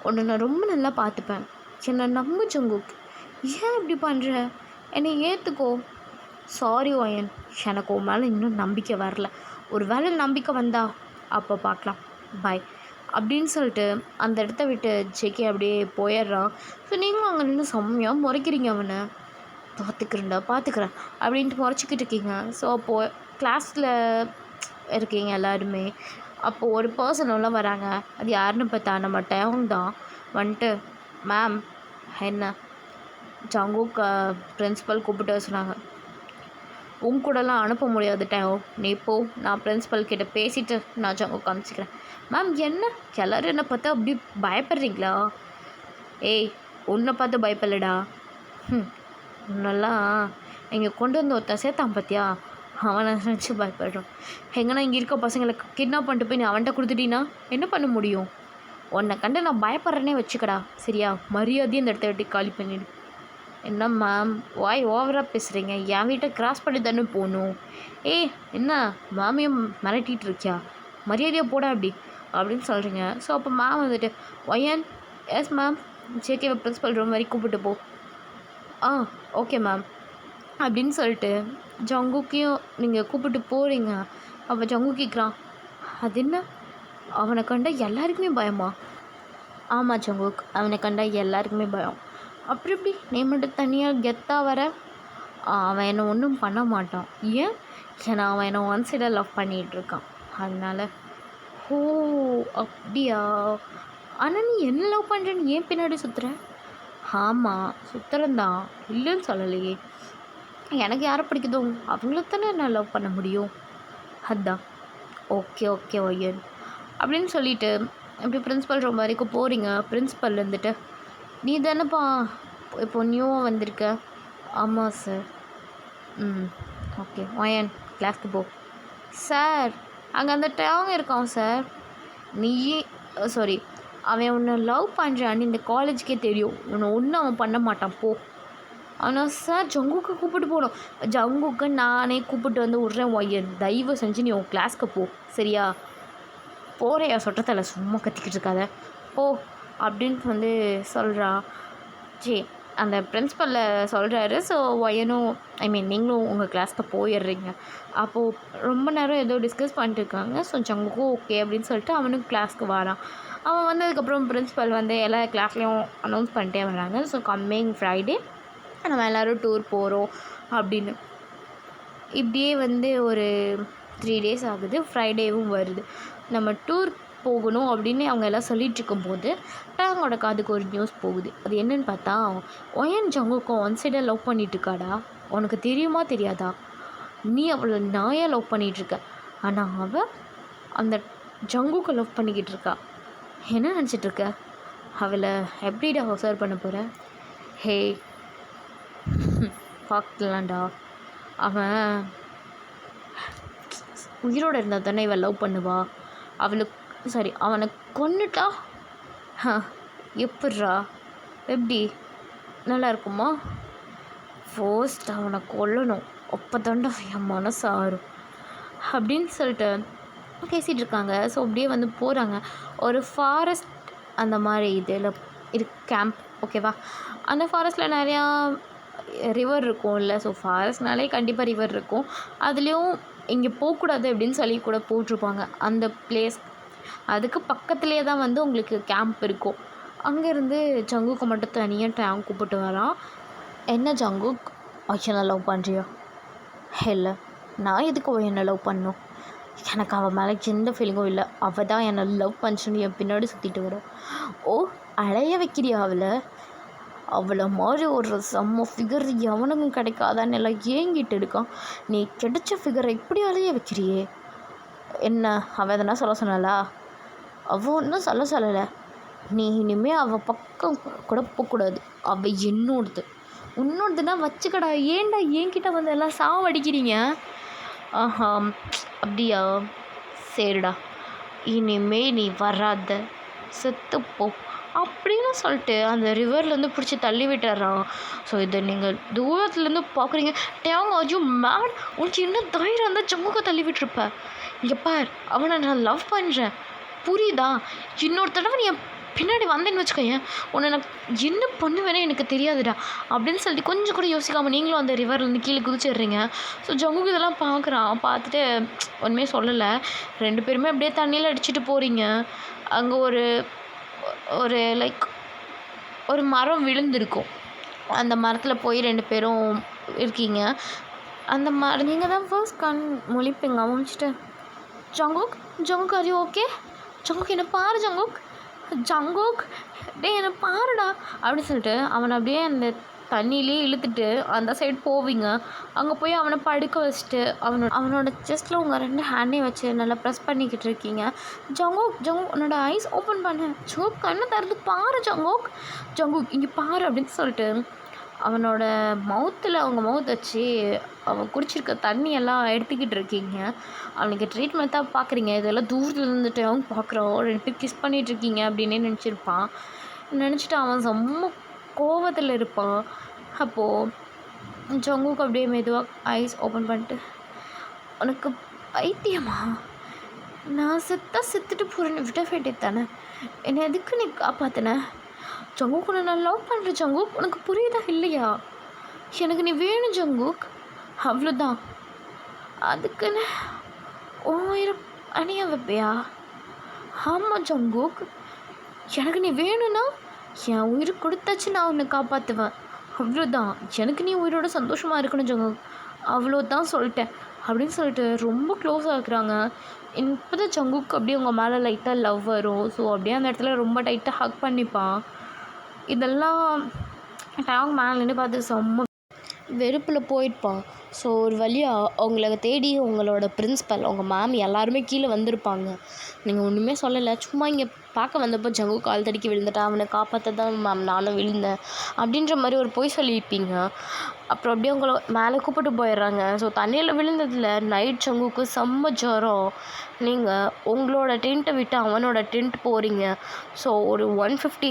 உன்னை நான் ரொம்ப நல்லா பார்த்துப்பேன், என்னை நம்பு ஜங்குக், ஏன் இப்படி பண்ணுற, என்னை ஏற்றுக்கோ. சாரி ஒயன், எனக்கு உன் மேலே இன்னும் நம்பிக்கை வரல, ஒரு வேளை நம்பிக்கை வந்தா அப்போ பார்க்கலாம், பாய் அப்படின்னு சொல்லிட்டு அந்த இடத்த விட்டு ஜெகே அப்படியே போயிடுறான். ஸோ நீங்களும் அங்கே நின்று செம்மையாக முறைக்கிறீங்க அவனை. பார்த்துக்கிறேன் அப்படின்ட்டு முறைச்சிக்கிட்டு இருக்கீங்க. ஸோ அப்போது கிளாஸில் இருக்கீங்க எல்லாருமே. அப்போது ஒரு பர்சன் உள்ள வராங்க. அது யாருன்னு பார்த்தா நம்ம டேவங் தான். வந்துட்டு, மேம் என்ன ஜங்குக் பிரின்ஸிபல் கூப்பிட்டு சொன்னாங்க, உங்க கூடலாம் அனுப்ப முடியாது டேவ், நீ போ, நான் பிரின்ஸிபல் கிட்டே பேசிவிட்டு நான் ஜங்குக் காமிச்சிக்கிறேன். மேம் என்ன எல்லோரும் என்னை பார்த்தா அப்படி பயப்படுறீங்களா? ஏய், உன்னை பார்த்து பயப்படலடா. உன்னெல்லாம் இங்கே கொண்டு வந்து ஒருத்தன் சேர்த்தான் பார்த்தியா, அவனை நினச்சி பயப்படுறான். எங்கன்னா இங்கே இருக்க பசங்களை கிட்னாப் பண்ணிட்டு போய் நீ அவன்கிட்ட கொடுத்துட்டீன்னா என்ன பண்ண முடியும்? உன்னை கண்டு நான் பயப்படுறேனே வச்சுக்கடா, சரியா? மரியாதையும் இந்த இடத்த விட்டு காலி பண்ணிவிடு. என்ன மேம் வாய் ஓவராக பேசுகிறீங்க, என் வீட்டை கிராஸ் பண்ணி தானே போகணும். என்ன மேமையும் மிரட்டிகிட்டு இருக்கியா, மரியாதையாக போட அப்படின்னு சொல்கிறீங்க. ஸோ அப்போ மேம் வந்துட்டு, ஒயன் எஸ் மேம், ஜேகேவை பிரின்ஸிபல் ரூம் வரைக்கும் கூப்பிட்டு போ. ஓகே மேம் அப்படின்னு சொல்லிட்டு ஜங்குக்கையும் நீங்கள் கூப்பிட்டு போகிறீங்க. அப்போ ஜங்கு கேட்குறான், அது என்ன அவனை கண்டா எல்லாருக்குமே பயமா? ஆமாம் ஜங்குக், அவனை கண்டா எல்லாருக்குமே பயம். அப்படி இப்படி நீ மட்டும் தனியாக கெத்தாக வர? அவன் என்னை ஒன்றும் பண்ண மாட்டான். ஏன்னா அவன் என்னை ஒன் சைடாக லவ் பண்ணிகிட்ருக்கான், அதனால். ஓ அப்படியா? ஆனால் நீ என்ன லவ் பண்ணுறேன்னு ஏன் பின்னாடி சுற்றுற? ஆமாம் சுற்றுறந்தான், இல்லைன்னு சொல்லலையே. எனக்கு யாரை பிடிக்குதோ அவங்கள தானே நான் லவ் பண்ண முடியும், அதுதான். ஓகே ஒய்யன் அப்படின்னு சொல்லிவிட்டு இப்படி பிரின்ஸிபல் ரூம் வரைக்கும் போகிறீங்க. பிரின்ஸிபல் இருந்துட்டு, நீ தானேப்பா இப்போ நியூவாக வந்திருக்க? ஆமாம் சார். ஓகே ஒயன் கிளாஸ்க்கு போ. சார் அங்கே அந்த டேவங்க இருக்கான் சார். சாரி, அவன் உன்னை லவ் பண்ணுறான்னு இந்த காலேஜுக்கே தெரியும், உன்னை ஒன்றும் அவன் பண்ண மாட்டான் போ. ஆனால் சார் ஜங்குக்கு கூப்பிட்டு போகணும். ஜங்குக்கு நானே கூப்பிட்டு வந்து விட்றேன் ஒய்யன், தயவு செஞ்சு நீ உன் கிளாஸ்க்கு போ சரியா? போகிறையா சொட்டத்தில் சும்மா கத்திக்கிட்டு இருக்காத போ அப்படின்ட்டு வந்து சொல்கிறா. அந்த பிரின்ஸிபலில் சொல்கிறாரு. ஸோ ஒயனும் நீங்களும் உங்கள் கிளாஸ்க்கு போயிடுறீங்க. அப்போது ரொம்ப நேரம் ஏதோ டிஸ்கஸ் பண்ணிட்டு இருக்காங்க. ஸோ ஜங்குக்கும் ஓகே அப்படின்னு சொல்லிட்டு அவனும் கிளாஸ்க்கு வரான். அவன் வந்ததுக்கப்புறம் பிரின்ஸிபல் வந்து எல்லா கிளாஸ்லேயும் அனௌன்ஸ் பண்ணிட்டே வராங்க. ஸோ கம்மிங் ஃப்ரைடே நம்ம எல்லோரும் டூர் போகிறோம் அப்படின்னு. இப்படியே வந்து ஒரு 3 days ஆகுது. ஃப்ரைடேவும் வருது. நம்ம டூர் போகணும் அப்படின்னு அவங்க எல்லாம் சொல்லிகிட்டு இருக்கும்போது டேங்கோட காதுக்கு ஒரு நியூஸ் போகுது. அது என்னன்னு பார்த்தா, ஒயன் ஜங்குக்கும் ஒன் சைடாக லவ் பண்ணிகிட்ருக்காடா, உனக்கு தெரியுமா தெரியாதா? நீ அவளை நாயாக லவ் பண்ணிகிட்ருக்க, ஆனால் அவள் அந்த ஜங்குக்கு லவ் பண்ணிக்கிட்டு இருக்கா. என்ன நினச்சிட்ருக்க? அவளை எப்படிடா அப்சர்வ் பண்ண போகிற? ஹே பார்க்கலாம்டா, அவன் உயிரோடு இருந்தால் தானே இவள் லவ் பண்ணுவா. அவனை கொன்னுட்டா எப்பிட்றா, எப்படி நல்லா இருக்குமா? ஃபர்ஸ்ட் அவனை கொல்லணும், அப்போ தாண்டா என் மனசு ஆறும் அப்படின்னு சொல்லிட்டு பேசிகிட்டு இருக்காங்க. ஸோ அப்படியே வந்து போகிறாங்க. ஒரு ஃபாரஸ்ட் அந்த மாதிரி இதில் கேம்ப், ஓகேவா? அந்த ஃபாரஸ்ட்டில் நிறையா ரிவர் இருக்கும் இல்லை? ஸோ ஃபாரஸ்ட்னாலே கண்டிப்பாக ரிவர் இருக்கும். அதுலேயும் இங்கே போகக்கூடாது அப்படின்னு சொல்லி கூட போட்டிருப்பாங்க. அந்த பிளேஸ் அதுக்கு பக்கத்துலேயே தான் வந்து உங்களுக்கு கேம்ப் இருக்கும். அங்கேருந்து ஜங்குக்கை மட்டும் தனியாக டேங்க் கூப்பிட்டு வரான். என்ன ஜங்குக், என்ன லவ் பண்ணுறியா? இல்லை, நான் எதுக்கு என்னை லவ் பண்ணணும்? எனக்கு அவள் மேலே எந்த ஃபீலிங்கும் இல்லை. அவள் தான் என்னை லவ் பண்ணிச்சுன்னு என் பின்னாடி சுற்றிட்டு வரும். ஓ, அலைய வைக்கிறியா அவளை? அவளை மாதிரி ஒரு செம்ம ஃபிகர் எவனுக்கும் கிடைக்காதான்னு எல்லாம் ஏங்கிட்டு இருக்கான். நீ கிடைச்ச ஃபிகரை இப்படி அலைய வைக்கிறியே. என்ன, அவள் எதனா சொல்ல சொன்னாலா? அவள் ஒன்றும் சொல்லலை. நீ இனிமேல் அவள் பக்கம் கூட போகக்கூடாது. அவள் உன்னோடதுன்னா வச்சுக்கடா. ஏன்டா என்கிட்ட வந்து எல்லாம் சாவடிக்கிறீங்க? ஆஹா, அப்படியா, சரிடா, இனிமே நீ வராத, செத்துப்போ அப்படின்னு சொல்லிட்டு அந்த ரிவர்லேருந்து பிடிச்சி தள்ளி விட்டுறான். ஸோ இதை நீங்கள் தூரத்துலேருந்து பார்க்குறீங்க. டேங் ஆர் யூ மேட்? உனக்கு என்ன தைரியம் இருந்தால் ஜங்குக்கை தள்ளி விட்டுருப்ப. இங்கே பார், அவனை நான் லவ் பண்ணுறேன், புரியுதா? இன்னொரு தடவை நீ பின்னாடி வந்தேன்னு வச்சுக்கோயேன், உன்னை நான் என்ன பண்ணுவேனே எனக்கு தெரியாதுடா அப்படின்னு சொல்லிட்டு கொஞ்சம் கூட யோசிக்காமல் நீங்களும் அந்த ரிவர்லேருந்து கீழே குதிச்சிடுறீங்க. ஸோ ஜங்குக்கு இதெல்லாம் பார்த்துட்டு ஒன்றுமே சொல்லலை. 2 பேருமே அப்படியே தண்ணியில் அடிச்சுட்டு போகிறீங்க. அங்கே ஒரு லைக் ஒரு மரம் விழுந்திருக்கும். அந்த மரத்தில் போய் 2 பேரும் இருக்கீங்க. அந்த நீங்கள் தான் ஃபர்ஸ்ட் கண் முழிப்பீங்க. முழிச்சிட்டு Jungkook are you okay? Jungkook என்னை பாரு, ஜங்குக் டே என்னை பாருடா அப்படின்னு சொல்லிட்டு அவனை அப்படியே அந்த தண்ணியிலே இழுத்துட்டு அந்த சைடு போவீங்க. அங்கே போய் அவனை படுக்க வச்சுட்டு அவனோட செஸ்ட்டில் உங்கள் 2 ஹேண்டையும் வச்சு நல்லா ப்ரெஸ் பண்ணிக்கிட்டு இருக்கீங்க. ஜங்குக் உன்னோட ஐஸ் ஓப்பன் பண்ணு. ஜங்குக் கண்ணை திறந்து பாரு. ஜங்குக் இங்கே பாரு அப்படின்னு சொல்லிட்டு அவனோட அவங்க மவுத் வச்சு அவன் குடிச்சிருக்க தண்ணியெல்லாம் எடுத்துக்கிட்டு இருக்கீங்க. அவனுக்கு ட்ரீட்மெண்ட் தான் பார்க்குறீங்க. இதெல்லாம் தூரத்தில் இருந்துட்டு அவன் பார்க்குறான். 2 பேர் கிஸ் பண்ணிகிட்ருக்கீங்க அப்படின்னே நினச்சிருப்பான். நினச்சிட்டு அவன் செம்ம கோவத்தில் இருப்பான். அப்போது ஜங்குக்கு அப்படியே மெதுவாக ஐஸ் ஓப்பன் பண்ணிட்டு, உனக்கு பைத்தியமா? நான் செத்துட்டு போகிறேன்னு விட வேண்டியது தானே, என்னை எதுக்கு நீ காப்பாற்றின? ஜங்குக் உன்னை நான் லவ் பண்ணுறேன் ஜங்குக், உனக்கு புரியுதா இல்லையா? எனக்கு நீ வேணும் ஜங்குக், அவ்வளோதான். அதுக்குன்னு உயிரை அணிய வைப்பியா? ஆமாம் ஜங்குக், எனக்கு நீ வேணும்னா என் உயிர் கொடுத்தாச்சு நான் உன்னை காப்பாற்றுவேன், அவ்வளோதான். எனக்கு நீ உயிரோட சந்தோஷமாக இருக்கணும் ஜங்குக், அவ்வளோதான் சொல்லிட்டேன் அப்படின்னு சொல்லிட்டு ரொம்ப க்ளோஸாக இருக்கிறாங்க. இப்போ தான் ஜங்குக்கு அப்படியே உங்கள் மேலே லைட்டாக லவ் வரும். ஸோ அப்படியே அந்த இடத்துல ரொம்ப டைட்டாக ஹக் பண்ணிப்பான். இதெல்லாம் டேங் மேலே நின்று பார்த்து செம்ம வெறுப்பில் போயிருப்பான். ஸோ ஒரு வழியாக அவங்கள தேடி உங்களோட பிரின்ஸ்பல், உங்கள் மேம் எல்லாருமே கீழே வந்திருப்பாங்க. நீங்கள் ஒன்றுமே சொல்லலை, சும்மா இங்கே பார்க்க வந்தப்போ ஜங்கு கால் தடுக்கி விழுந்துட்டான், அவனை காப்பாற்ற தான் மேம் நானும் விழுந்தேன் அப்படின்ற மாதிரி ஒரு பொய் சொல்லியிருப்பீங்க. அப்புறம் அப்படியே உங்களை மேலே கூப்பிட்டு போயிடுறாங்க. ஸோ தண்ணியில் விழுந்ததில் நைட் ஜங்குக்கு செம்ம ஜுரம். நீங்கள் உங்களோட டென்ட்டை விட்டு அவனோட டென்ட் போகிறீங்க. ஸோ ஒரு 150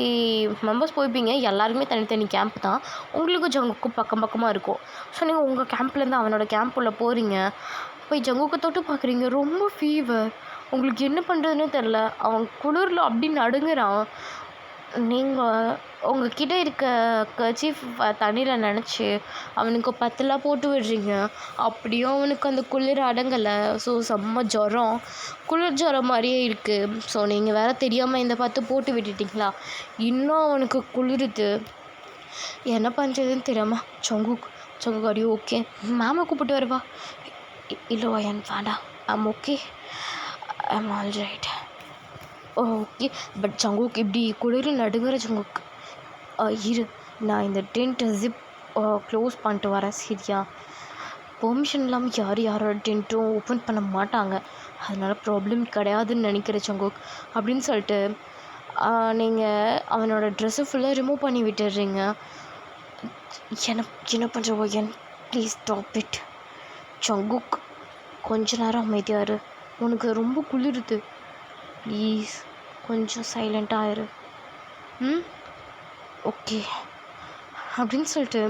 மெம்பர்ஸ் போய்ப்பீங்க. எல்லாருமே தனித்தனி கேம்ப் தான். உங்களுக்கும் ஜங்குக்கும் பக்கமாக இருக்கும். ஸோ நீங்கள் உங்கள் கேம்ப்லேருந்து அவனோட கேம்ப்புள்ளே போகிறீங்க. போய் ஜங்குக்கு தொட்டு பார்க்குறீங்க. ரொம்ப ஃபீவர். உங்களுக்கு என்ன பண்ணுறதுன்னு தெரில. அவன் குளிரில் அப்படி நடுங்குறான். நீங்கள் உங்கள்கிட்ட இருக்க கர்ச்சீஃப் தண்ணியில் நினச்சி அவனுக்கு பத்தெல்லாம் போட்டு விடுறீங்க. அப்படியும் அவனுக்கு அந்த குளிர் அடங்கலை. ஸோ செம்ம ஜுரம், குளிர் ஜுரம் மாதிரியே இருக்குது. ஸோ நீங்கள் வேறு தெரியாமல் இந்த பார்த்து போட்டு விட்டுட்டிங்களா, இன்னும் அவனுக்கு குளிருது. என்ன பண்ணுறதுன்னு தெரியாமல் ஜங்குக் அடி ஓகே மேமை கூப்பிட்டு வருவா. இல்லை என் வேண்டாம், I'm okay, I'm all right, okay. But Jungkook இப்படி குளிரில் நடுங்கிற ஜங்குக், இரு நான் இந்த டென்ட்டை ஜிப் க்ளோஸ் பண்ணிட்டு வரேன், சரியா? பெர்மிஷன் இல்லாமல் யாரோட டென்ட்டும் ஓப்பன் பண்ண மாட்டாங்க, அதனால் ப்ராப்ளம் கிடையாதுன்னு நினைக்கிற ஜங்குக் அப்படின்னு சொல்லிட்டு நீங்கள் அவனோட ட்ரெஸ்ஸை ஃபுல்லாக ரிமூவ் பண்ணி விட்டுடுறீங்க. என்ன பண்ணுறவோ ப்ளீஸ் ஸ்டாப் இட் ஜங்குக், கொஞ்ச நேரம் அமைதியாக இரு, உனக்கு ரொம்ப குளிருது, ப்ளீஸ் கொஞ்சம் சைலண்ட்டாக இரு, ஓகே அப்படின்னு சொல்லிட்டு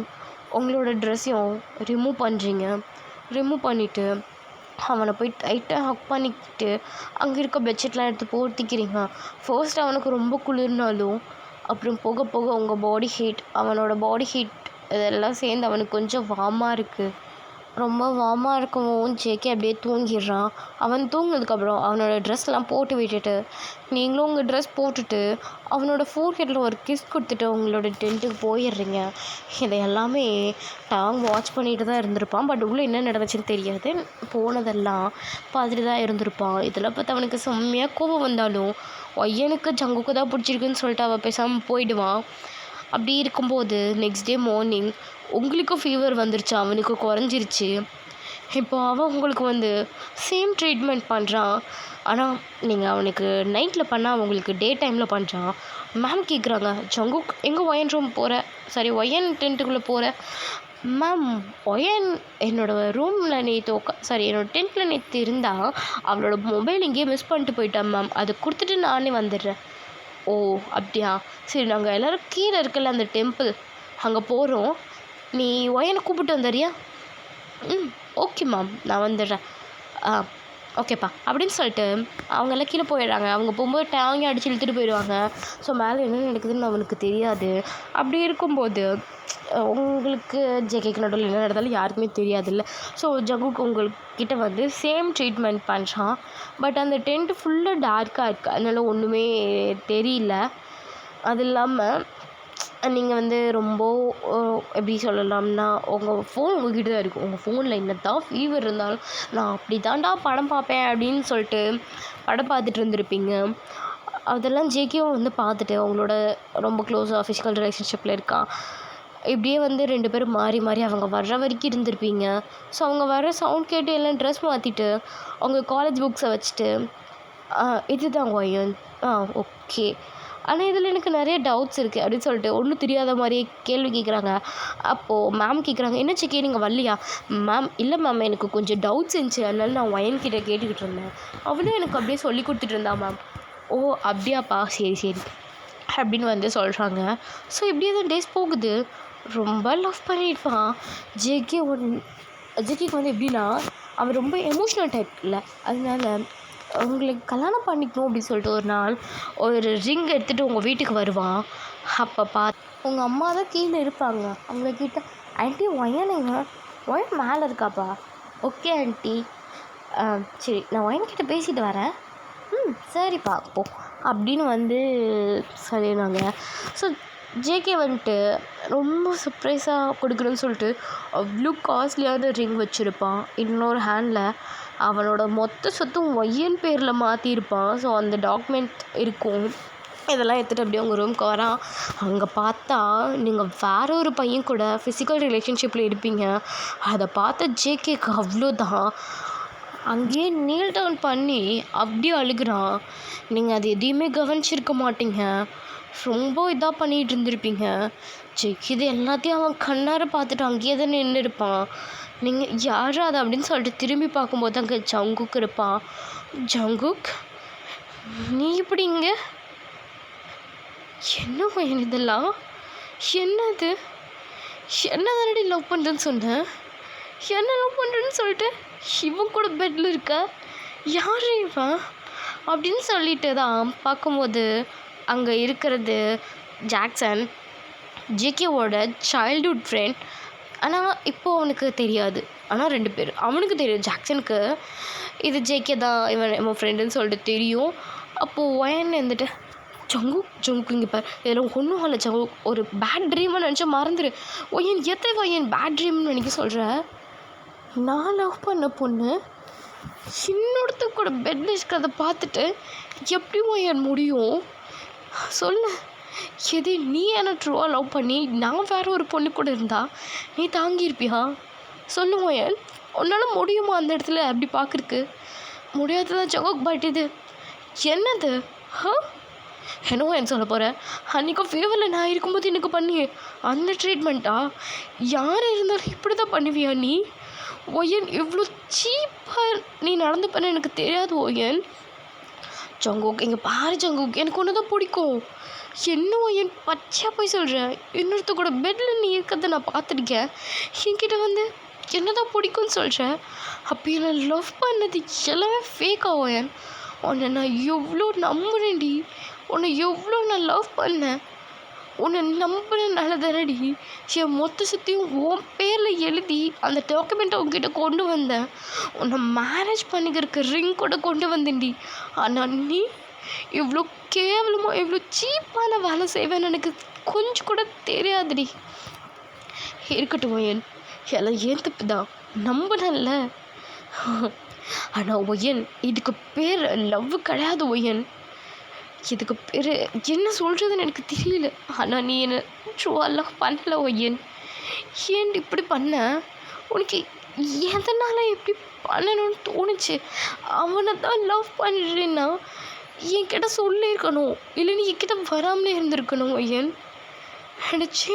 உங்களோட ட்ரெஸ்ஸையும் ரிமூவ் பண்ணுறீங்க. ரிமூவ் பண்ணிவிட்டு அவனை போய் டைட்டாக ஹக் பண்ணிக்கிட்டு அங்கே இருக்க பெட்ஷீட்லாம் எடுத்து போர்த்திக்கிறீங்க. ஃபர்ஸ்ட் அவனுக்கு ரொம்ப குளிர்னாலும் அப்புறம் போக உங்கள் பாடி ஹீட், அவனோட பாடி ஹீட் இதெல்லாம் சேர்ந்து அவனுக்கு கொஞ்சம் வார்மாக இருக்குது. ரொம்ப வார்மாக இருக்கவும் ஜேகே அப்படியே தூங்கிடுறான். அவன் தூங்கினதுக்கப்புறம் அவனோட ட்ரெஸ்லாம் போட்டு விட்டுட்டு, நீங்களும் உங்கள் ட்ரெஸ் போட்டுட்டு அவனோட ஃபோர்ஹெட்டில் ஒரு கிஸ் கொடுத்துட்டு உங்களோட டென்ட்டுக்கு போயிடுறீங்க. இதை எல்லாமே டாங் வாட்ச் பண்ணிட்டு தான் இருந்திருப்பான். பட் உள்ளே என்ன நடந்துச்சுன்னு தெரியாது. போனதெல்லாம் பார்த்துட்டு தான் இருந்திருப்பான். இதெல்லாம் பார்த்து அவனுக்கு செம்மையாக கோபம் வந்தாலும் ஒய்யனுக்கு ஜங்குக்கு தான் பிடிச்சிருக்குன்னு சொல்லிட்டு அவள் பேசாமல் போயிடுவான். அப்படி இருக்கும்போது நெக்ஸ்ட் டே மார்னிங் உங்களுக்கும் ஃபீவர் வந்துருச்சு, அவனுக்கு குறைஞ்சிருச்சு. இப்போ அவன் உங்களுக்கு வந்து சேம் ட்ரீட்மெண்ட் பண்ணுறான். ஆனால் நீங்கள் அவனுக்கு நைட்டில் பண்ணால் உங்களுக்கு டே டைமில் பண்ணுறான். மேம் கேட்குறாங்க, ஜங்குக் எங்கே ஒயன் ரூம் போகிற, சாரி ஒயன் டென்ட்டுக்குள்ளே போகிற? மேம் ஒயன் என்னோடய ரூமில் என்னோடய டென்ட்டில் நேற்று இருந்தால் அவளோட மொபைல் இங்கேயே மிஸ் பண்ணிட்டு போயிட்டான் மேம், அதை கொடுத்துட்டு நானே வந்துடுறேன். ஓ அப்படியா, சரி நாங்கள் எல்லோரும் கீழே இருக்கல அந்த டெம்பிள் அங்கே போகிறோம், நீ ஒயனை கூப்பிட்டு வந்துடுறியா? ஓகே மேம் நான் வந்துடுறேன். ஓகேப்பா அப்படின்னு சொல்லிட்டு அவங்கெல்லாம் கீழே போயிடுறாங்க. அவங்க போகும்போது டேங்கி அடித்து இழுத்துட்டு போயிடுவாங்க. ஸோ மேலே என்ன நடக்குதுன்னு அவனுக்கு தெரியாது. அப்படி இருக்கும்போது உங்களுக்கு ஜேகேக்கு நடுவில் என்ன நடந்தாலும் யாருக்குமே தெரியாதுல்ல. ஸோ ஜங்குக்கு உங்கள்கிட்ட வந்து சேம் ட்ரீட்மெண்ட் பண்ணுறான். பட் அந்த டென்ட்டு ஃபுல்லாக டார்க்காக இருக்குது, அதனால ஒன்றுமே தெரியல. அது இல்லாமல் நீங்கள் வந்து ரொம்ப எப்படி சொல்லலாம்னா உங்கள் ஃபோன் உங்கள்கிட்ட தான் இருக்கும். உங்கள் ஃபோனில் என்ன தான் ஃபீவர் இருந்தாலும் நான் அப்படி தாண்டா படம் பார்ப்பேன் அப்படின்னு சொல்லிட்டு படம் பார்த்துட்டு இருந்திருப்பீங்க. அதெல்லாம் ஜேகேவும் வந்து பார்த்துட்டு அவங்களோட ரொம்ப க்ளோஸாக ஃபிசிக்கல் ரிலேஷன்ஷிப்பில் இருக்கான். இப்படியே வந்து 2 பேரும் மாறி மாறி அவங்க வர்ற வரைக்கும் இருந்திருப்பீங்க. ஸோ அவங்க வர சவுண்ட் கேட்டு எல்லாம் ட்ரெஸ் மாற்றிட்டு அவங்க காலேஜ் புக்ஸை வச்சுட்டு இதுதான் ஒயன், ஓகே, ஆனால் இதில் எனக்கு நிறைய டவுட்ஸ் இருக்குது அப்படின்னு சொல்லிட்டு ஒன்றும் தெரியாத மாதிரியே கேள்வி கேட்குறாங்க. அப்போது மேம் கேட்குறாங்க, என்ன சிக்கே நீங்கள் வரலையா? மேம் இல்லை மேம் எனக்கு கொஞ்சம் டவுட்ஸ் இருந்துச்சு, அதனால நான் ஒயன்கிட்ட கேட்டுக்கிட்டு இருந்தேன், அவளும் எனக்கு அப்படியே சொல்லி கொடுத்துட்டு இருந்தா மேம். ஓ அப்படியாப்பா, சரி சரி அப்படின்னு வந்து சொல்கிறாங்க. ஸோ இப்படியே தான் டேஸ் போகுது. ரொம்ப லவ் பண்ணியிருப்பான் ஜேகேக்கு வந்து எப்படின்னா அவன் ரொம்ப எமோஷ்னல் டைப் இல்லை, அதனால உங்களுக்கு கல்யாணம் பண்ணிக்கணும் அப்படின்னு சொல்லிட்டு ஒரு நாள் ஒரு ரிங் எடுத்துகிட்டு உங்கள் வீட்டுக்கு வருவான். அப்போ உங்கள் அம்மா தான் கீழே இருப்பாங்க. அவங்கக்கிட்ட ஆண்டி ஒயனுங்க, ஒயன் மேலே இருக்காப்பா. ஓகே ஆண்டி, சரி நான் ஒயன்கிட்ட பேசிட்டு வரேன். சரிப்பா போ அப்படின்னு வந்து சொல்லிடுவாங்க. ஸோ ஜேகே வந்துட்டு ரொம்ப சர்ப்ரைஸாக கொடுக்கணும்னு சொல்லிட்டு அவ்வளோ காஸ்ட்லியான ரிங் வச்சுருப்பான். இன்னொரு ஹேண்டில் அவனோட மொத்த சொத்தும் ஒய்யன் பேரில் மாற்றிருப்பான். ஸோ அந்த டாக்குமெண்ட் இருக்கும். இதெல்லாம் எடுத்துகிட்டு அப்படியே உங்கள் ரூம்க்கு வரான். அங்கே பார்த்தா நீங்கள் வேற ஒரு பையன் கூட ஃபிசிக்கல் ரிலேஷன்ஷிப்பில் இருப்பீங்க. அதை பார்த்த ஜேகேக்கு அவ்வளோதான், அங்கேயே நீல் டவுன் பண்ணி அப்படியே அழுகிறான். நீங்கள் அது எதையுமே கவனிச்சிருக்க மாட்டீங்க, ரொம்ப இதாக பண்ணிகிட்டு இருந்திருப்பீங்க. இது எல்லாத்தையும் அவன் கண்ணார பார்த்துட்டு அங்கேயே தான் நின்று இருப்பான். நீங்கள் யாரா அது அப்படின்னு சொல்லிட்டு திரும்பி பார்க்கும்போது அங்கே ஜங்குக் இருப்பான். ஜங்குக் நீ இப்படி இங்கே என்ன பையன் இதெல்லாம், என்னது என்ன தானடி லவ் பண்ணுறேன்னு சொன்னேன், என்ன லவ் பண்ணுறேன்னு சொல்லிட்டு இவன் கூட பெட்டில் இருக்க, யார் இவன் அப்படின்னு சொல்லிட்டு தான் பார்க்கும்போது அங்கே இருக்கிறது ஜாக்சன், ஜேகேவோட சைல்ட்ஹுட் ஃப்ரெண்ட். ஆனால் இப்போது அவனுக்கு தெரியாது. ஆனால் 2 பேர் அவனுக்கு தெரியும், ஜாக்சனுக்கு இது ஜேகே தான் இவன் ஃப்ரெண்டுன்னு சொல்லிட்டு தெரியும். அப்போது ஒயன் வந்துட்டு ஜங்குக் இங்கே பார், இதெல்லாம் ஒன்றும் இல்லை ஜங்குக், ஒரு பேட் ட்ரீமாக நினச்சா மறந்துடு. ஒயன் ஒயன் பேட் ட்ரீம்னு நினைக்க சொல்கிற, நான் லவ் பண்ண பொண்ணு இன்னொருத்த கூட பெட்டில் இருக்கிறத பார்த்துட்டு எப்படி ஒயன் முடியும் சொல்லு. எது நீ என்ன ட்ரூவாக லவ் பண்ணி நான் வேறு ஒரு பொண்ணு கூட இருந்தா நீ தாங்கியிருப்பியா சொல்லு ஒயன், உன்னால் முடியுமா அந்த இடத்துல அப்படி பார்க்குறக்கு? முடியாதுதான் ஜங்குக். பட் இது என்னது என்னவோ என்ன சொல்ல போகிறேன், அன்றைக்கும் ஃபீவரில் நான் இருக்கும்போது எனக்கு பண்ணி அந்த ட்ரீட்மெண்ட்டா? யார் இருந்தாலும் இப்படி தான் பண்ணுவியா நீ ஒயன்? இவ்வளோ சீப்பாக நீ நடந்து பண்ண எனக்கு தெரியாது ஒயன். ஜங்குக் இங்கே பாரு ஜங்குக், எனக்கு ஒன்று தான் பிடிக்கும். என்ன ஒயன் பச்சையாக போய் சொல்கிறேன், இன்னொருத்த கூட பெட்டில் நீ இருக்கிறத நான் பார்த்துருக்கேன், என்கிட்ட வந்து என்ன தான் பிடிக்கும்னு சொல்கிறேன். அப்போ என்னை லவ் பண்ணது எல்லாமே ஃபேக்காக ஒயன். உன்னை நான் எவ்வளோ நம்புறேன்டி, உன்னை எவ்வளோ நான் லவ் பண்ணேன். உன்னை நம்பினால தானடி என் மொத்த சுற்றியும் உன் பேரில் எழுதி அந்த டாக்குமெண்ட்டை உங்ககிட்ட கொண்டு வந்தேன். உன்னை மேரேஜ் பண்ணிக்கிறதுக்கு ரிங் கூட கொண்டு வந்தேன்டி. ஆனால் நீ இவ்வளோ கேவலமாக இவ்வளோ சீப்பான வேலை செய்வேன்னு எனக்கு கொஞ்சம் கூட தெரியாதுடி. இருக்கட்டும் ஒயன், எல்லாம் ஏன் தப்பு தான், நம்பினல்ல. ஆனால் ஒயன், இதுக்கு பேர் லவ் கிடையாது ஒயன். இதுக்கு பேர் என்ன சொல்கிறதுன்னு எனக்கு தெரியல. ஆனால் நீ என்ன ட்ரூவெல்லாம் பண்ணல ஒய்யன். ஏன் இப்படி பண்ண? உனக்கு எதனால் இப்படி பண்ணணும்னு தோணுச்சு? அவனை தான் லவ் பண்ணுறேன்னா என்கிட்ட சொல்லியிருக்கணும், இல்லை நீ என்கிட்ட வராமலே இருந்திருக்கணும் ஒய்யன். நினச்சி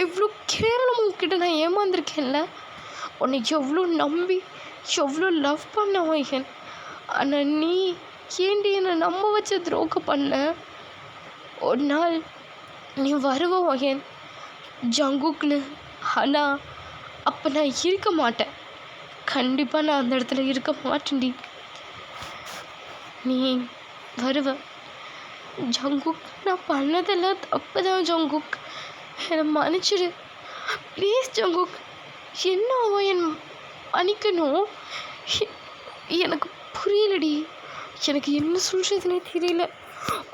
எவ்வளோ கேவலம் உங்ககிட்ட நான் ஏமாந்துருக்கேன்ல. உன்னை எவ்வளோ நம்பி எவ்வளோ லவ் பண்ண ஒய்யன். ஆனால் நீ ஏண்டி என்னை நம்ப வச்ச துரோகம் பண்ண? ஒரு நாள் நீ வருவ ஒயன் ஜங்குக்னு. ஆனால் அப்போ நான் இருக்க மாட்டேன். கண்டிப்பாக நான் அந்த இடத்துல இருக்க மாட்டேன்டி. நீ வருவ ஜங்குக். நான் பண்ணதெல்லாம் தப்பு தான் ஜங்குக், என்னை மன்னிச்சிடு ப்ளீஸ் ஜங்குக். என்ன ஒயன் மன்னிக்கணும்? எனக்கு புரியலடி. எனக்கு என்ன சொல்கிறதுனே தெரியல.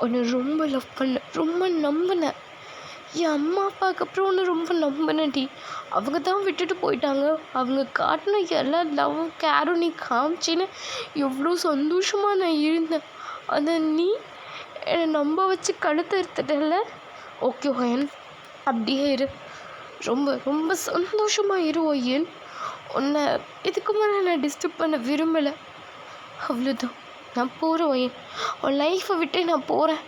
உன்னை ரொம்ப லவ் பண்ணேன், ரொம்ப நம்பினேன். என் அம்மா அப்பாவுக்கு அப்புறம் ஒன்று ரொம்ப நம்பினேன்டி. அவங்க தான் விட்டுட்டு போயிட்டாங்க. அவங்க காட்டின எல்லா லவ் கேரும் நீ காமிச்சின்னு எவ்வளோ சந்தோஷமாக நான் இருந்தேன். அதை நீ என்னை நம்ப வச்சு கழுத்தை எடுத்துட்டல. ஓகே ஒயன், அப்படியே இரு. ரொம்ப ரொம்ப சந்தோஷமாக இரு ஒயன். உன்னை இதுக்கு மேலே நான் டிஸ்டர்ப் பண்ண விரும்பலை. அவ்வளோதான், நான் போகிறேன் ஒயன். உன் லைஃப்பை விட்டே நான் போகிறேன்.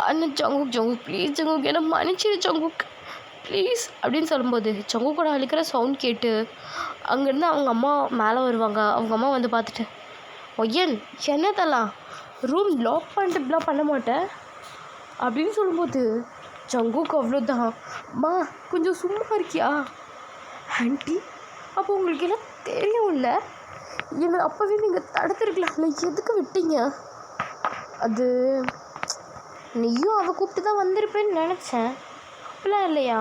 ஆனால் ஜங்குக் ப்ளீஸ் ஜங்குக், என்னை மன்னிச்சிடு ஜங்குக் ப்ளீஸ் அப்படின்னு சொல்லும்போது ஜங்குக்கோட அழுக்கிற சவுண்ட் கேட்டு அங்கேருந்து அவங்க அம்மா மேலே வருவாங்க. அவங்க அம்மா வந்து பார்த்துட்டு, ஒய்யன் என்னதெல்லாம் ரூம் லாக் பண்ணிட்டு இப்படிலாம் பண்ண மாட்டேன் அப்படின்னு சொல்லும்போது ஜங்குக் அவ்வளோதான். அம்மா கொஞ்சம் சும்மா இருக்கியா ஆண்டி? அப்போ உங்களுக்கு எல்லாம் தெரியும்ல, என்னை அப்போவே நீங்கள் தடுத்துருக்கலாம்ல, எதுக்கு விட்டீங்க? அது நீயும் அவள் கூப்பிட்டு தான் வந்திருப்பேன்னு நினச்சேன். அப்படிலாம் இல்லையா?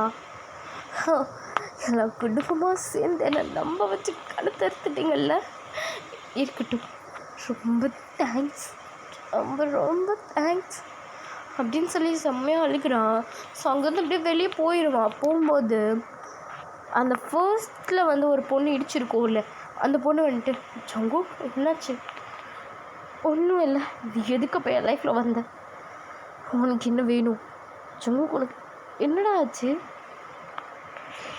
எல்லாம் குடும்பமாக சேர்ந்து என்னை நம்ப வச்சு கழுத்தறுத்துட்டீங்கள்ல. இருக்கட்டும், ரொம்ப தேங்க்ஸ், ரொம்ப ரொம்ப தேங்க்ஸ் அப்படின்னு சொல்லி செம்மையாக அழுகிறான். ஸோ அங்கேருந்து அப்படியே வெளியே போயிடுவான். போகும்போது அந்த ஃபர்ஸ்ட்டில் வந்து ஒரு பொண்ணு இடிச்சிருக்கோம்ல, அந்த பொண்ணு வந்துட்டு, ஜங்கு என்னாச்சு? ஒன்றும் இல்லை, நீ எதுக்கு அப்போ என் லைஃப்பில் வந்த? உனக்கு என்ன வேணும்? ஜங்கு உனக்கு என்னடா ஆச்சு?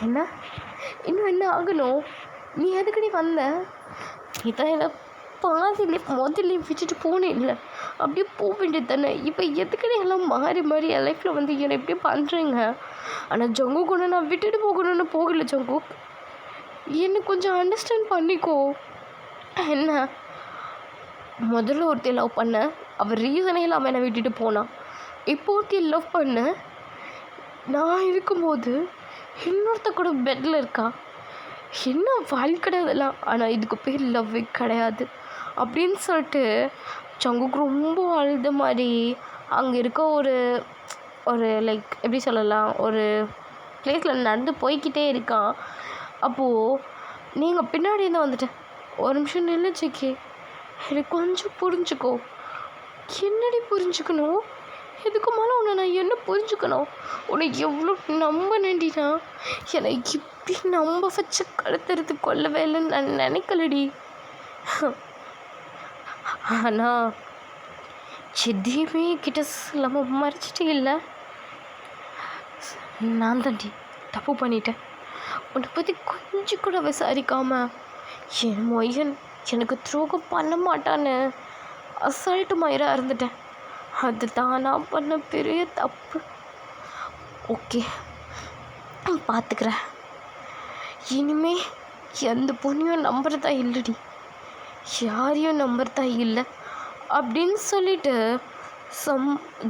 என்ன இன்னும் என்ன ஆகணும்? நீ எதுக்கு நீ வந்த? நீ தான் என்ன பாதிலே முதல்ல விட்டுட்டு போனேன் இல்லை, அப்படியே போக வேண்டியது தானே. இப்போ எதுக்குன்னு எல்லாம் மாறி மாறி என் லைஃப்பில் வந்து என்னை எப்படி பண்ணுறீங்க? ஆனால் ஜங்கு கொண்டு நான் விட்டுட்டு போகணுன்னு போகலை ஜங்கு. என்னை கொஞ்சம் அண்டர்ஸ்டாண்ட் பண்ணிக்கோ. என்ன, முதல்ல ஒருத்தையை லவ் பண்ண, அவள் ரீசனே இல்லாமல் என்னை விட்டுட்டு போனான். இப்போ ஒருத்தையை லவ் பண்ண, நான் இருக்கும்போது இன்னொருத்த கூட பெட்டில் இருக்கா. என்ன வாழ்க்கை அதெல்லாம். ஆனால் இதுக்கு பேர் லவ்வே கிடையாது அப்படின்னு சொல்லிட்டு ஜங்குக்கு ரொம்ப அழுத மாதிரி அங்கே இருக்க ஒரு லைக் எப்படி சொல்லலாம், ஒரு பிளேஸில் நடந்து போய்கிட்டே இருக்கான். அப்போது நீங்கள் பின்னாடி இருந்து வந்துட்டேன், ஒரு நிமிஷம் நில்லுச்சிக்கி, எனக்கு கொஞ்சம் புரிஞ்சுக்கோ. என்னடி புரிஞ்சுக்கணும்? இதுக்கு மேலே உன்னை நான் என்ன புரிஞ்சுக்கணும்? உன்னை எவ்வளோ நம்பினேன்டினா, என்னை இப்படி நம்ப வச்சு கழுத்துறது கொள்ளவே இல்லைன்னு நான் நினைக்கலடி. ஆனால் எதையுமே கிட்ட சொல்லாமல் மறைச்சிட்டே இல்லை. நான் தாண்டி தப்பு பண்ணிட்டேன். உன்னை பற்றி கொஞ்சம் கூட விசாரிக்காமல் என் மொய்யன் எனக்கு துரோகம் பண்ண மாட்டான்னு அசால்ட்டு மயிராக இருந்துட்டேன். அதுதான் நான் பண்ண பெரிய தப்பு. ஓகே, பார்த்துக்கிறேன். இனிமே எந்த பொண்ணையும் நம்புறதா இல்லைடி, யாரையும் நம்புறதா இல்லை அப்படின்னு சொல்லிட்டு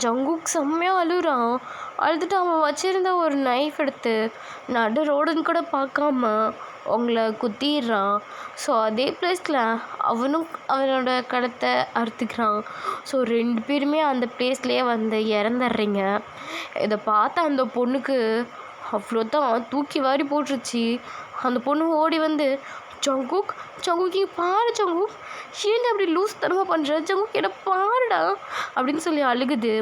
ஜங்குக் செம்மையாக அழுறான். அழுதுட்டு அவன் வச்சுருந்த ஒரு நைஃப் எடுத்து நடு ரோடுன்னு கூட பார்க்காம உங்களை குத்திடுறான். ஸோ அதே பிளேஸில் அவனும் அவனோட கழுத்தை அறுத்துக்கிறான். ஸோ 2 பேருமே அந்த பிளேஸ்லேயே வந்து இறந்துடுறீங்க. இதை பார்த்த அந்த பொண்ணுக்கு அவ்வளோதான், தூக்கி வாரி போட்டுருச்சு. அந்த பொண்ணு ஓடி வந்து, ஜங்குக் ஜங்குக் இங்கே பாரு ஜங்குக், ஏன்டா அப்படி லூஸ் தனமாக பண்ணுற ஜங்குக், என்ன பாருடா அப்படின்னு சொல்லி அழுகுது.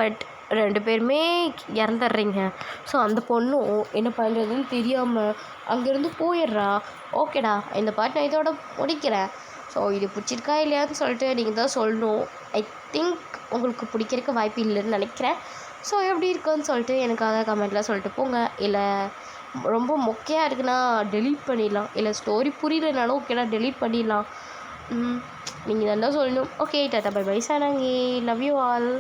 பட் 2 பேருமே இறந்துடுறீங்க. ஸோ அந்த பொண்ணும் என்ன பண்ணுறதுன்னு தெரியாமல் அங்கேருந்து போயிடுறா. ஓகேடா, இந்த பாட்டு நான் இதோட முடிக்கிறேன். ஸோ இது பிடிச்சிருக்கா இல்லையான்னு சொல்லிட்டு நீங்கள் தான் சொல்லணும். ஐ திங்க் உங்களுக்கு பிடிக்கிறதுக்கு வாய்ப்பு இல்லைன்னு நினைக்கிறேன். ஸோ எப்படி இருக்குன்னு சொல்லிட்டு எனக்காக கமெண்ட்டில் சொல்லிட்டு போங்க. இல்லை ரொம்ப மொக்கையாக இருக்குன்னா டெலீட் பண்ணிடலாம். இல்லை ஸ்டோரி புரியலைனாலும் ஓகேடா டெலீட் பண்ணிடலாம். நீங்கள் தான் சொல்லணும். ஓகே, டாட்டா பை பை சானாங்கி, லவ் யூ ஆல்.